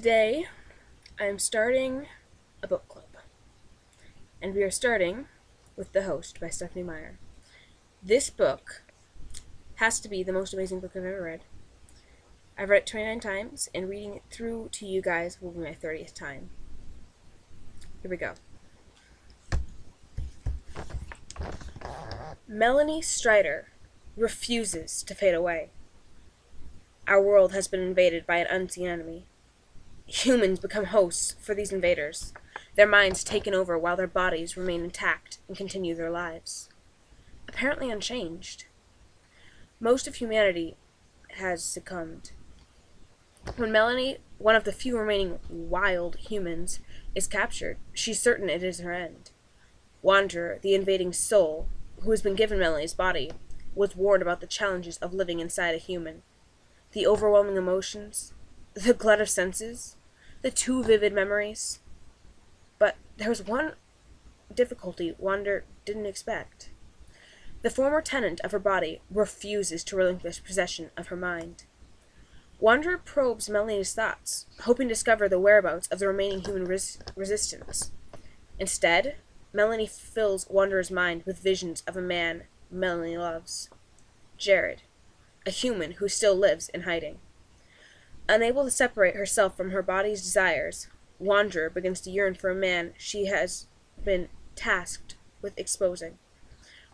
Today, I'm starting a book club, and we are starting with The Host by Stephanie Meyer. This book has to be the most amazing book I've ever read. I've read it 29 times, and reading it through to you guys will be my 30th time. Here we go. Melanie Strider refuses to fade away. Our world has been invaded by an unseen enemy. Humans become hosts for these invaders, their minds taken over while their bodies remain intact and continue their lives, apparently unchanged. Most of humanity has succumbed. When Melanie, one of the few remaining wild humans, is captured, she's certain it is her end. Wanderer, the invading soul, who has been given Melanie's body, was warned about the challenges of living inside a human. The overwhelming emotions, the glut of senses, the too vivid memories. But there was one difficulty Wanderer didn't expect. The former tenant of her body refuses to relinquish possession of her mind. Wanderer probes Melanie's thoughts, hoping to discover the whereabouts of the remaining human resistance. Instead, Melanie fills Wanderer's mind with visions of a man Melanie loves, Jared, a human who still lives in hiding. Unable to separate herself from her body's desires, Wanderer begins to yearn for a man she has been tasked with exposing.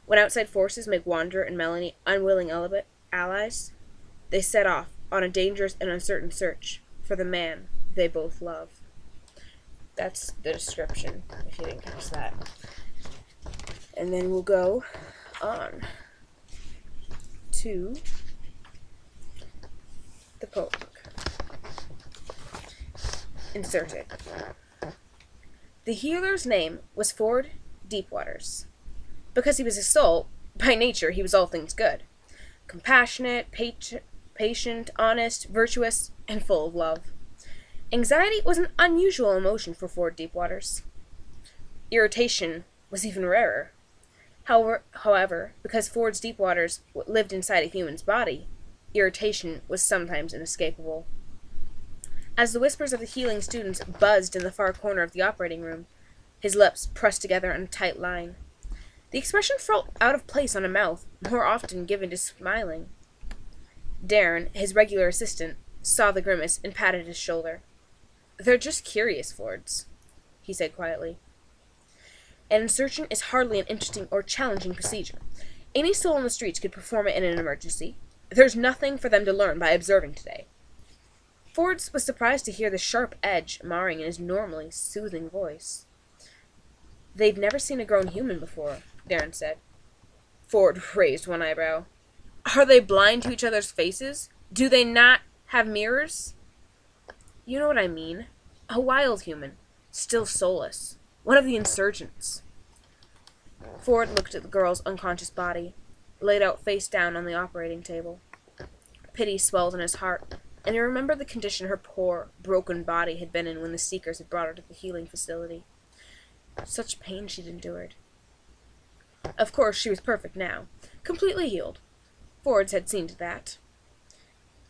When outside forces make Wanderer and Melanie unwilling allies, they set off on a dangerous and uncertain search for the man they both love. That's the description, if you didn't catch that. And then we'll go on to the Prologue. Inserted. The healer's name was Ford Deepwaters. Because he was a soul, by nature he was all things good. Compassionate, patient, honest, virtuous, and full of love. Anxiety was an unusual emotion for Ford Deepwaters. Irritation was even rarer. However, because Ford Deepwaters lived inside a human's body, irritation was sometimes inescapable. As the whispers of the healing students buzzed in the far corner of the operating room, his lips pressed together in a tight line. The expression felt out of place on a mouth more often given to smiling. Darren, his regular assistant, saw the grimace and patted his shoulder. "They're just curious, Fords," he said quietly. An insertion is hardly an interesting or challenging procedure. Any soul on the streets could perform it in an emergency. There's nothing for them to learn by observing today. Fords was surprised to hear the sharp edge marring in his normally soothing voice. "They've never seen a grown human before," Darren said. Ford raised one eyebrow. "Are they blind to each other's faces? Do they not have mirrors?" "You know what I mean. A wild human, still soulless. One of the insurgents." Ford looked at the girl's unconscious body, laid out face down on the operating table. Pity swelled in his heart, and he remembered the condition her poor, broken body had been in when the Seekers had brought her to the healing facility. Such pain she'd endured. Of course, she was perfect now, completely healed. Fords had seen to that.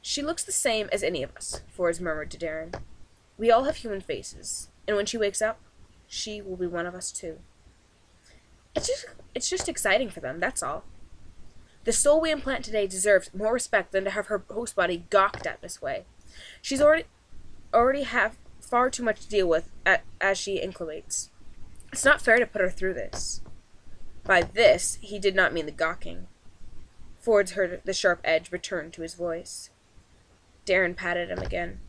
"She looks the same as any of us," Fords murmured to Darren. "We all have human faces, and when she wakes up, she will be one of us too. It's just exciting for them, that's all. The soul we implant today deserves more respect than to have her host body gawked at this way. She's already have far too much to deal with as she incubates. It's not fair to put her through this." By this, he did not mean the gawking. Fords heard the sharp edge return to his voice. Darren patted him again.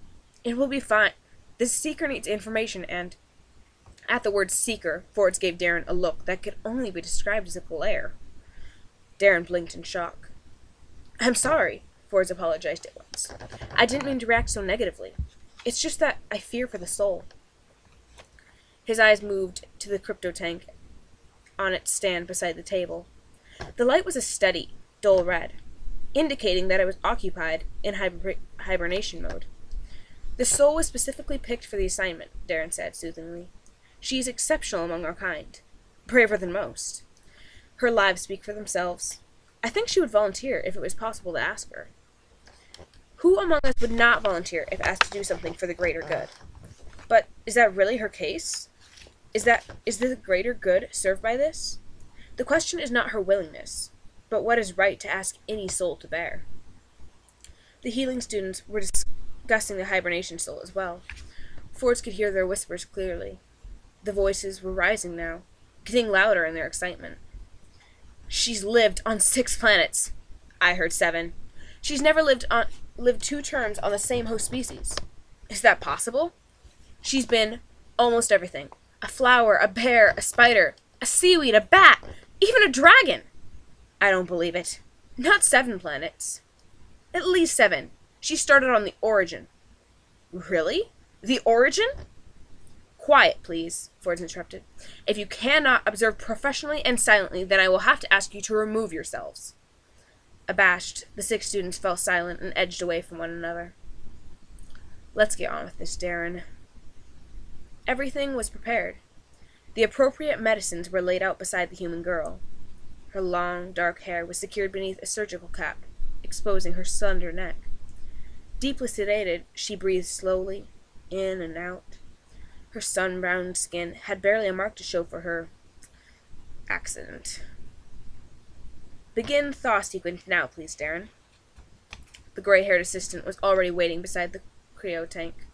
"It will be fine. This seeker needs information and—" At the word seeker, Fords gave Darren a look that could only be described as a glare. Darren blinked in shock. "I'm sorry," Fords apologized at once. "I didn't mean to react so negatively. It's just that I fear for the soul." His eyes moved to the crypto tank on its stand beside the table. The light was a steady, dull red, indicating that it was occupied in hibernation mode. "The soul was specifically picked for the assignment," Darren said soothingly. "She is exceptional among our kind. Braver than most. Her lives speak for themselves. I think she would volunteer if it was possible to ask her." Who among us would not volunteer if asked to do something for the greater good? But is that really her case? Is the greater good served by this? The question is not her willingness, but what is right to ask any soul to bear. The healing students were discussing the hibernation soul as well. Fords could hear their whispers clearly. The voices were rising now, getting louder in their excitement. She's lived on 6 planets. I heard 7. She's never lived 2 terms on the same host species. Is that possible? She's been almost everything. A flower, a bear, a spider, a seaweed, a bat, even a dragon. I don't believe it. Not 7 planets. At least 7. She started on the Origin. Really? The Origin? Quiet, please, Fords interrupted. If you cannot observe professionally and silently, then I will have to ask you to remove yourselves. Abashed, the 6 students fell silent and edged away from one another. Let's get on with this, Darren. Everything was prepared. The appropriate medicines were laid out beside the human girl. Her long, dark hair was secured beneath a surgical cap, exposing her slender neck. Deeply sedated, she breathed slowly, in and out. Her sun-browned skin had barely a mark to show for her accident. Begin thaw sequence now, please, Darren. The gray-haired assistant was already waiting beside the cryo tank,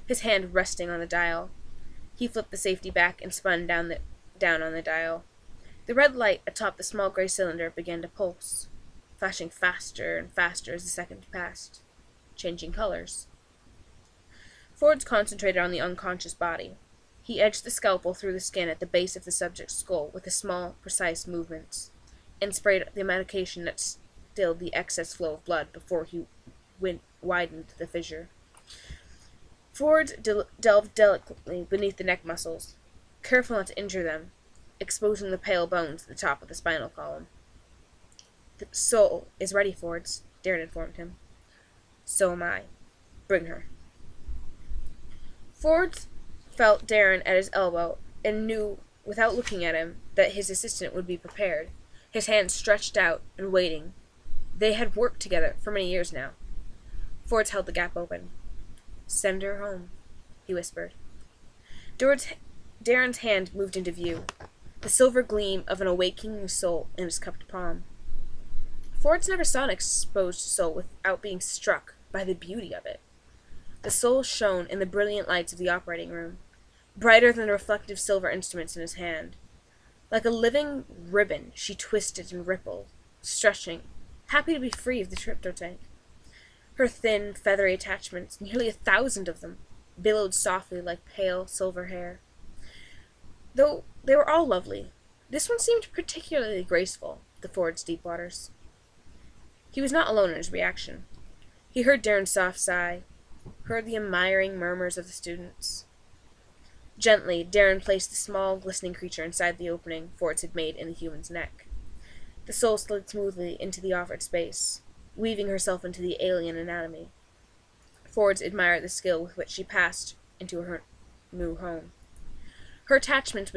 his hand resting on the dial. He flipped the safety back and spun down on the dial. The red light atop the small gray cylinder began to pulse, flashing faster and faster as the seconds passed, changing colors. Fords concentrated on the unconscious body. He edged the scalpel through the skin at the base of the subject's skull with small, precise movements, and sprayed the medication that stilled the excess flow of blood before he widened the fissure. Fords delved delicately beneath the neck muscles, careful not to injure them, exposing the pale bones at the top of the spinal column. The soul is ready, Fords, Darren informed him. So am I. Bring her. Fords felt Darren at his elbow and knew, without looking at him, that his assistant would be prepared, his hands stretched out and waiting. They had worked together for many years now. Fords held the gap open. Send her home, he whispered. Darren's hand moved into view, the silver gleam of an awakening soul in his cupped palm. Fords never saw an exposed soul without being struck by the beauty of it. The soul shone in the brilliant lights of the operating room, brighter than the reflective silver instruments in his hand. Like a living ribbon, she twisted and rippled, stretching, happy to be free of the crypto tank. Her thin, feathery attachments, nearly 1,000 of them, billowed softly like pale silver hair. Though they were all lovely, this one seemed particularly graceful, the Fords Deepwaters. He was not alone in his reaction. He heard Darren's soft sigh, heard the admiring murmurs of the students. Gently, Darren placed the small, glistening creature inside the opening Fords had made in the human's neck. The soul slid smoothly into the offered space, weaving herself into the alien anatomy. Fords admired the skill with which she passed into her new home. Her attachments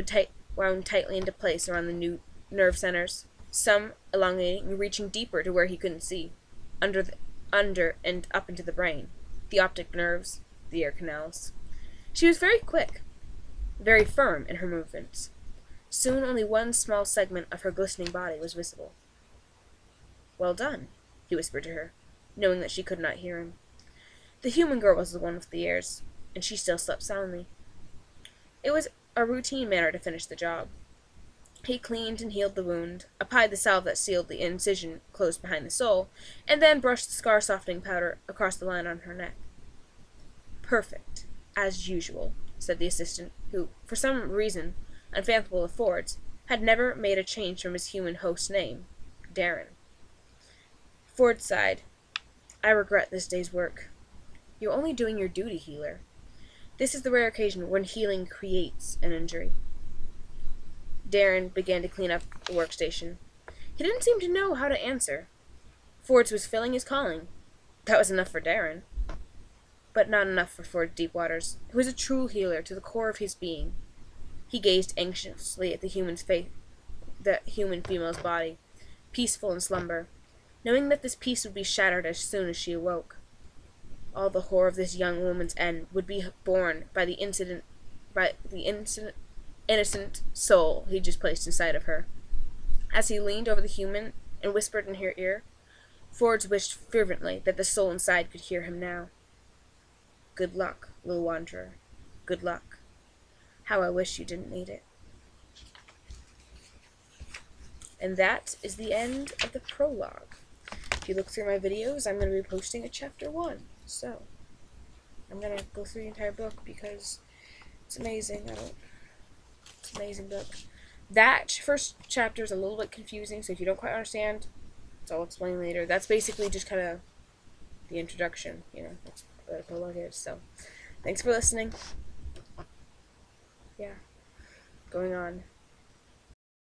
wound tightly into place around the new nerve centers, some elongating and reaching deeper to where he couldn't see, under and up into the brain, the optic nerves, the ear canals. She was very quick, very firm in her movements. Soon only one small segment of her glistening body was visible. Well done, he whispered to her, knowing that she could not hear him. The human girl was the one with the ears, and she still slept soundly. It was a routine manner to finish the job. He cleaned and healed the wound, applied the salve that sealed the incision closed behind the soul, and then brushed the scar-softening powder across the line on her neck. Perfect, as usual, said the assistant, who, for some reason unfathomable to Fords, had never made a change from his human host's name, Darren. Fords sighed. I regret this day's work. You're only doing your duty, healer. This is the rare occasion when healing creates an injury. Darren began to clean up the workstation. He didn't seem to know how to answer. Fords was filling his calling. That was enough for Darren. But not enough for Fords Deepwaters, who was a true healer to the core of his being. He gazed anxiously at the human female's body, peaceful in slumber, knowing that this peace would be shattered as soon as she awoke. All the horror of this young woman's end would be borne by the innocent soul he just placed inside of her. As he leaned over the human and whispered in her ear, Ford wished fervently that the soul inside could hear him now. Good luck, little wanderer. Good luck. How I wish you didn't need it. And that is the end of the prologue. If you look through my videos, I'm going to be posting a chapter 1. So, I'm going to go through the entire book because it's amazing. It's an amazing book. That first chapter is a little bit confusing, so if you don't quite understand, I'll explain later. That's basically just kind of the introduction, that's what a prologue is. So, thanks for listening. Yeah, going on.